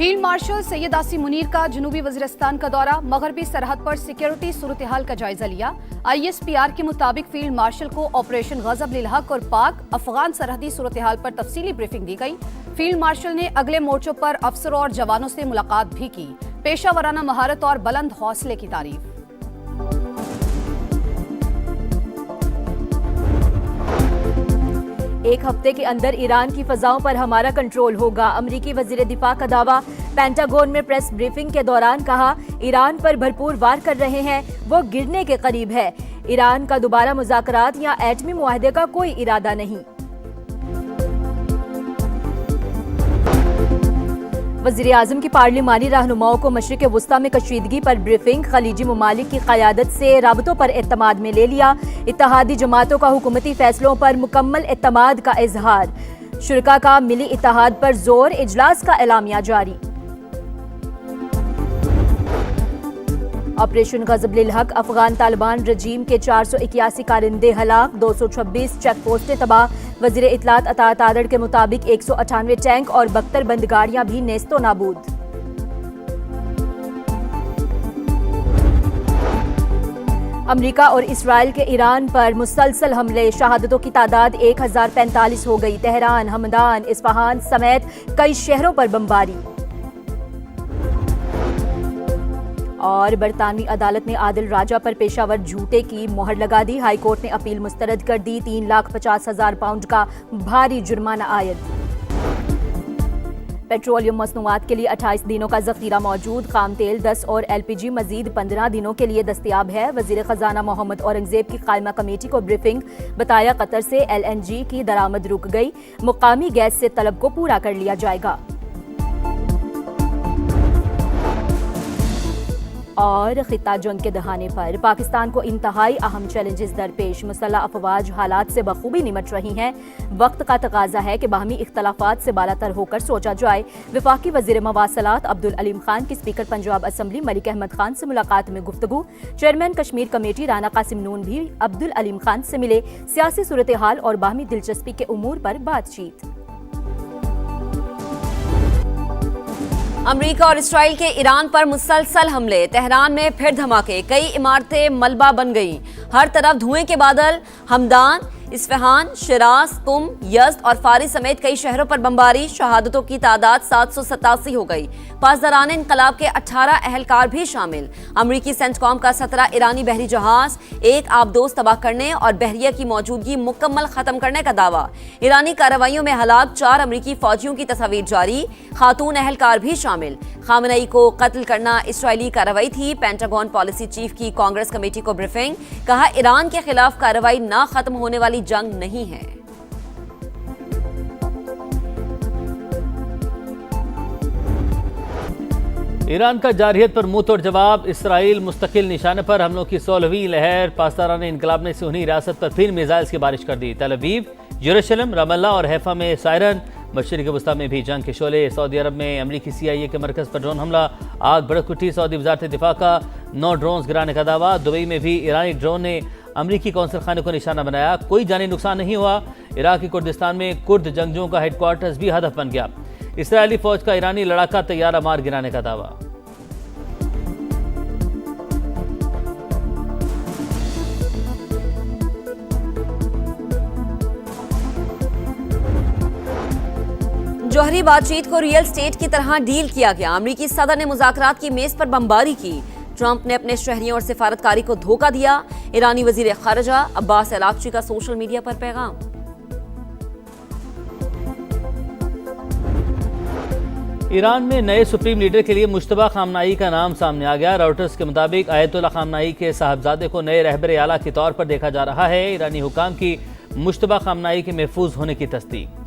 Field marshal Syed Asim Munir का जनूबी वज़ीरिस्तान का दौरा, मगरबी सरहद पर सिक्योरिटी सूरत हाल का जायजा लिया। ISPR के मुताबिक फील्ड मार्शल को ऑपरेशन गज़ब लिल हक और पाक अफगान सरहदी सूरत हाल पर तफसीली ब्रीफिंग दी गई। फील्ड मार्शल ने अगले मोर्चों पर अफसरों और जवानों से मुलाकात भी की। पेशा वराना महारत और बुलंद हौसले की तारीफ। एक हफ्ते के अंदर ईरान की फजाओं पर हमारा कंट्रोल होगा, अमरीकी वजीर दिफा का दावा। पेंटागन में प्रेस ब्रीफिंग के दौरान कहा, ईरान पर भरपूर वार कर रहे हैं, वो गिरने के करीब है। ईरान का दोबारा मुज़ाकरात या एटमी मुआहदे का कोई इरादा नहीं। वज़ीर आज़म की पार्लिमानी रहनुमाओं को मशरिक़ वुस्ता में कशीदगी पर ब्रीफिंग, खलीजी ममालिक की क़यादत से राबतों पर एतमाद में ले लिया। इत्तेहादी जमातों का हुकूमती फैसलों पर मुकम्मल एतमाद का इजहार। शुरका का मिली इत्तेहाद पर जोर, इजलास का एलामिया जारी। ऑपरेशन गज़ब लिल हक, अफगान तालिबान रजीम के 481 कारिंदे हलाक, 226 चेक पोस्टें तबाह। वज़ीर इत्तलात अता तादड़ के मुताबिक 198 टैंक और 72 बंदगाड़ियां भी नेस्तो नाबूद। अमरीका और इसराइल के ईरान पर मुसलसल हमले, शहादतों की तादाद 1045 हो गई। तेहरान, हमदान, इस्फहान समेत कई शहरों पर बमबारी। और बरतानवी अदालत ने आदिल राजा पर पेशावर झूठे की मोहर लगा दी। हाई कोर्ट ने अपील मुस्तरद कर दी। 3,50,000 पाउंड का भारी जुर्माना आयद। पेट्रोलियम मसनूआत के लिए 28 दिनों का जखीरा मौजूद। खाम तेल 10 और LPG मजीद 15 दिनों के लिए दस्तयाब है। वजीर खजाना मोहम्मद औरंगजेब की कायमा कमेटी को ब्रीफिंग, बताया कतर से LNG की दरामद रुक गई, मुकामी गैस से तलब को पूरा कर लिया जाएगा। और खिता जंग के दहाने पर पाकिस्तान को इंतहाई अहम चैलेंजेस दरपेश, मुसल्लह अफवाज हालात से बखूबी निमट रही हैं। वक्त का तकाजा है कि बाहमी इख्तलाफात से बालातर होकर सोचा जाए। वफाकी वजीर मवासलात अब्दुल अलीम खान की स्पीकर पंजाब असम्बली मलिक अहमद खान से मुलाकात में गुफ्तगू। चेयरमैन कश्मीर कमेटी राना कासिम नून भी अब्दुल अलीम खान से मिले। सियासी सूरत हाल और बाहमी दिलचस्पी के उमूर पर बातचीत। अमेरिका और इसराइल के ईरान पर मुसलसल हमले, तेहरान में फिर धमाके, कई इमारतें मलबा बन गईं। हर तरफ धुएं के बादल। हमदान, इस्फहान, शिराज, कुम, यज़्द और फारिस समेत कई शहरों पर बमबारी। शहादतों की तादाद 787 हो गई। पासदारान इनकलाब के 18 अहलकार भी शामिल। अमरीकी सेंटकॉम का 17 ईरानी बहरी जहाज, एक आबदोज तबाह करने और बहरिया की मौजूदगी मुकम्मल खत्म करने का दावा। ईरानी कार्रवाइयों में हलाक 4 अमरीकी फौजियों की तस्वीर जारी, खातून अहलकार भी शामिल। खामनेई को कत्ल करना इसराइली कार्रवाई थी। पेंटागन पॉलिसी चीफ की कांग्रेस कमेटी को ब्रीफिंग, कहा ईरान के खिलाफ कार्रवाई ना खत्म होने वाली जंग नहीं है। ईरान का जारहियत पर मुंह तोड़ जवाब, इसराइल मुस्तकिल निशाने पर हमलों की 16वीं लहर। पासदारान इनकलाब ने सुन्नी रियासत पर फिर मिसाइल्स की बारिश कर दी। तेल अवीव, यरूशलेम, रमल्ला और हैफा में सायरन। मशरिक़ वस्ता में भी जंग के शोले। सऊदी अरब में अमरीकी CIA के मरकज़ पर ड्रोन हमला, आग भड़क उठी। सऊदी वज़ारत दिफा का 9 ड्रोन गिराने का दावा। दुबई में भी ईरानी ड्रोन ने अमरीकी कौंसल खाने को निशाना बनाया, कोई जानी नुकसान नहीं हुआ। इराक़ी कुर्दिस्तान में कुर्द जंगजुओं का हेडक्वार्टर्स भी हदफ बन गया। इसराइली फौज का ईरानी लड़ाका तैयारा मार गिराने का दावा। जौहरी बातचीत को रियल स्टेट की तरह डील किया गया। अमरीकी सदर ने मुज़ाकरात की मेज पर बमबारी की। ट्रंप ने अपने शहरियों और सिफारतकारी को धोखा दिया। ईरानी वजीर खारजा अब्बास अरागची का सोशल मीडिया पर पैगाम। ईरान में नए सुप्रीम लीडर के लिए मुश्तबा खामनाई का नाम सामने आ गया। रॉयटर्स के मुताबिक आयतुल्ला खामनाई के साहबजादे को नए रहबर आला के तौर पर देखा जा रहा है। ईरानी हुकाम की मुश्तबा खामनाई के महफूज होने की तस्दीक।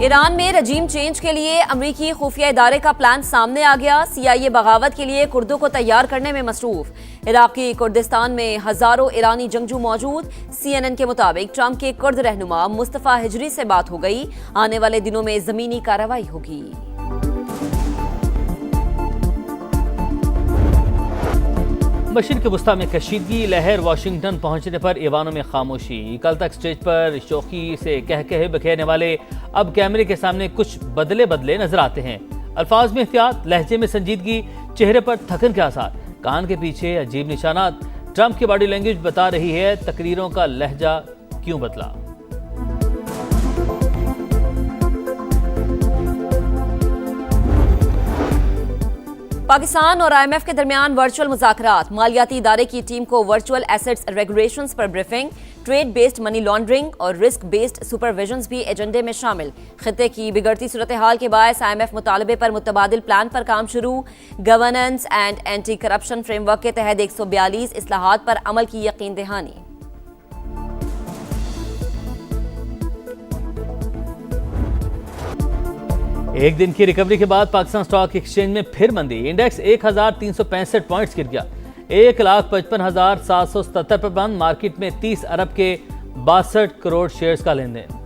ईरान में रजीम चेंज के लिए अमरीकी खुफिया इदारे का प्लान सामने आ गया। CIA बगावत के लिए कुर्दों को तैयार करने में मसरूफ। इराकी कुर्दिस्तान में हजारों ईरानी जंगजू मौजूद। CNN के मुताबिक ट्रंप के कुर्द रहनुमा मुस्तफा हिजरी से बात हो गई। आने वाले दिनों में जमीनी कार्रवाई होगी। मशरिक़ वुस्ता में कशीदगी लहर, वाशिंगटन पहुंचने पर ईवानों में खामोशी। कल तक स्टेज पर शौकी से कह बखेरने वाले अब कैमरे के सामने कुछ बदले बदले नजर आते हैं। अल्फाज में एहतियात, लहजे में संजीदगी, चेहरे पर थकन के आसार, कान के पीछे अजीब निशानात। ट्रंप की बॉडी लैंग्वेज बता रही है तकरीरों का लहजा क्यों बदला। पाकिस्तान और IMF के दरमियान वर्चुअल मुज़ाकरात, मालियाती इदारे की टीम को वर्चुअल एसेट्स रेगुलेशंस पर briefing, trade based money laundering और रिस्क बेस्ड सुपरविजन्स भी एजेंडे में शामिल। खित्ते की बिगड़ती सूरत हाल के बायस IMF मुतालबे पर मुतबादिल प्लान पर काम शुरू। Governance and anti corruption framework के तहत 142 इस्लाहात पर अमल की यकीन दहानी। एक दिन की रिकवरी के बाद पाकिस्तान स्टॉक एक्सचेंज में फिर मंदी। इंडेक्स 1365 पॉइंट्स गिर गया, 1,55,777 पर बंद। मार्केट में 30 अरब के 62 करोड़ शेयर्स का लेन देन।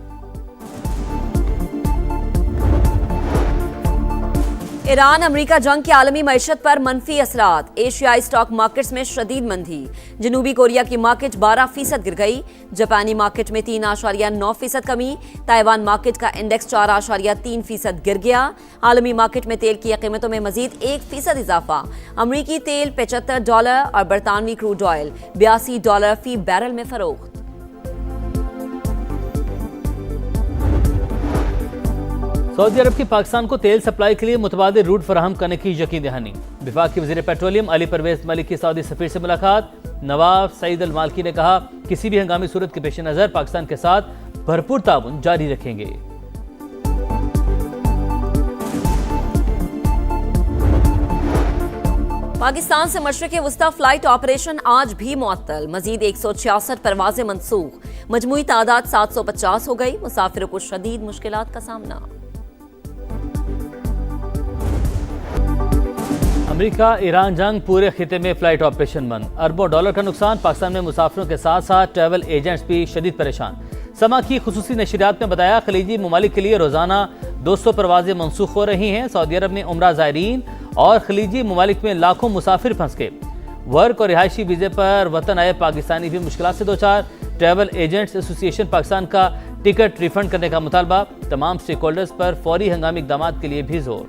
ईरान अमरीका जंग के आलमी मईशत पर मनफी असरात, एशियाई स्टॉक मार्केट्स में शदीद मंदी। जनूबी कोरिया की मार्केट 12% गिर गई, जापानी मार्केट में 3.9% कमी, ताइवान मार्केट का इंडेक्स 4.3% गिर गया। आलमी मार्केट में तेल की कीमतों में मजीद 1% इजाफा। अमरीकी तेल $75 और बरतानवी क्रूड ऑयल $82 फी बैरल में फरोख्त। सऊदी अरब की पाकिस्तान को तेल सप्लाई के लिए मुतबादिल रूट फराहम करने की यकीन दहानी। विफाक के वज़ीर पेट्रोलियम अली परवेज मलिक की सऊदी सफीर से मुलाकात। नवाब सईद अल मालकी ने कहा, किसी भी हंगामी सूरत के पेश नज़र पाकिस्तान के साथ भरपूर ताउन जारी रखेंगे। पाकिस्तान से मशरिक़ वुस्ता फ्लाइट ऑपरेशन आज भी मुअत्तल, मजीद 166 परवाजें मनसूख। मजमूई तादाद 750 हो गई, मुसाफिरों को शदीद मुश्किलात का सामना। अमेरिका ईरान जंग, पूरे खिते में फ्लाइट ऑपरेशन बंद। अरबों डॉलर का नुकसान। पाकिस्तान में मुसाफिरों के साथ साथ ट्रैवल एजेंट्स भी शदीद परेशान। समा की खुसूसी नशरियात में बताया, खलीजी ममालिक के लिए रोजाना 200 परवाजें मनसूख हो रही हैं। सऊदी अरब में उम्रा ज़ायरीन और खलीजी ममालिक में लाखों मुसाफिर फंस गए। वर्क और रिहायशी वीज़े पर वतन आए पाकिस्तानी भी मुश्किलात से दो चार। ट्रैवल एजेंट्स एसोसिएशन पाकिस्तान का टिकट रिफंड करने का मुतालबा। तमाम स्टेक होल्डर्स पर फौरी हंगामी इक़दाम के लिए भी जोर।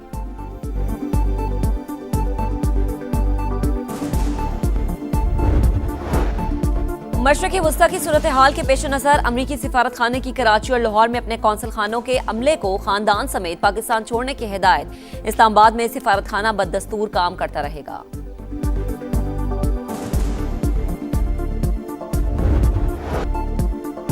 मशरिक़ वुस्ता की सूरत हाल के पेश नज़र अमरीकी सिफारत खाने की कराची और लाहौर में अपने कौंसल खानों के अमले को खानदान समेत पाकिस्तान छोड़ने की हिदायत। इस्लामाबाद में सिफारत खाना बददस्तूर काम करता रहेगा।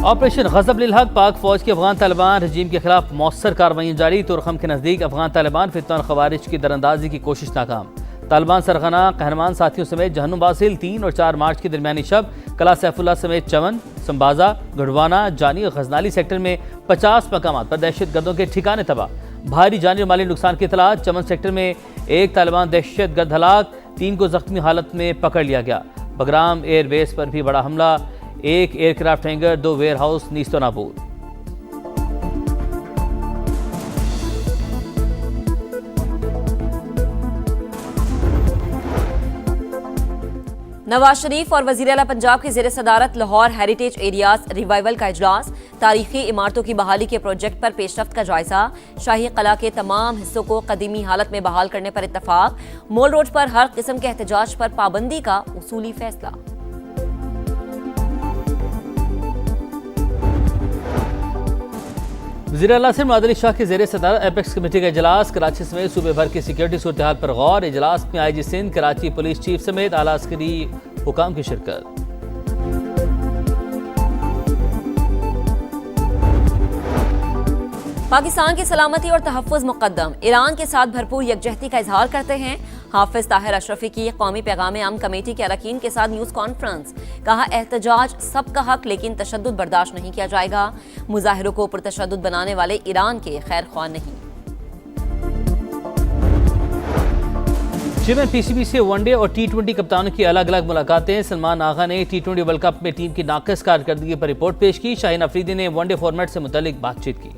ऑपरेशन गज़ब लिल हक, पाक फौज की अफगान तालिबान रजीम के खिलाफ मौसर कार्रवाई जारी। तुरखम के नजदीक अफगान तालिबान फितन खवारिज की दरअंदाजी की कोशिश नाकाम। तालिबान सरगना कहरमान साथियों समेत जहन्नुम बासिल 3 और 4 मार्च की दरमियानी शब कला सैफुल्ला समेत चमन, संबाजा, गढ़वाना, जानी और गजनाली सेक्टर में 50 मकामात पर दहशत गर्दों के ठिकाने तबाह। भारी जानी और माली नुकसान की इतला। चमन सेक्टर में एक तालिबान दहशत गर्द हलाक, 3 को जख्मी हालत में पकड़ लिया गया। बगराम एयरबेस पर भी बड़ा हमला, 1 एयरक्राफ्ट हैंगर, 2 वेयर हाउस नीस्तो नाबूद। नवाज शरीफ और वज़ीर आला पंजाब की ज़ेर सदारत लाहौर हेरिटेज एरियाज रिवाइवल का इजलास। तारीखी इमारतों की बहाली के प्रोजेक्ट पर पेशरफ्त का जायजा। शाही कला के तमाम हिस्सों को कदीमी हालत में बहाल करने पर इत्तफाक। मोल रोड पर हर किस्म के एहतजाज पर पाबंदी का उसूली फैसला। वज़ीर आला से मुराद अली शाह की ज़ेर सदारत एपेक्स कमेटी का इजलास। कराची समेत सूबे भर की सिक्योरिटी सूरत हाल पर गौर। इजलास में IG Sindh, Karachi police chief समेत आला अस्करी हुकाम की शिरकत। पाकिस्तान की सलामती और तहफ़्फ़ुज़ मुक़द्दम, ईरान के साथ भरपूर यकजहती का इजहार करते हैं। हाफिज ताहिर अशरफी की कौमी पैगाम अमन कमेटी के अरकान के साथ न्यूज़ कॉन्फ्रेंस। कहा, एहतजाज सबका हक लेकिन तशद्दुद बर्दाश्त नहीं किया जाएगा। मुजाहिरों को पुरतशद्दुद बनाने वाले ईरान के खैर ख्वाह नहीं। चेयरमैन PCB से वनडे और T20 कप्तानों की अलग अलग मुलाकातें। सलमान आगा ने T20 वर्ल्ड कप में टीम की नाक़िस कारकर्दगी पर रिपोर्ट पेश की। शाहीन अफरीदी ने वनडे फॉर्मेट से मुतल्लिक बातचीत की।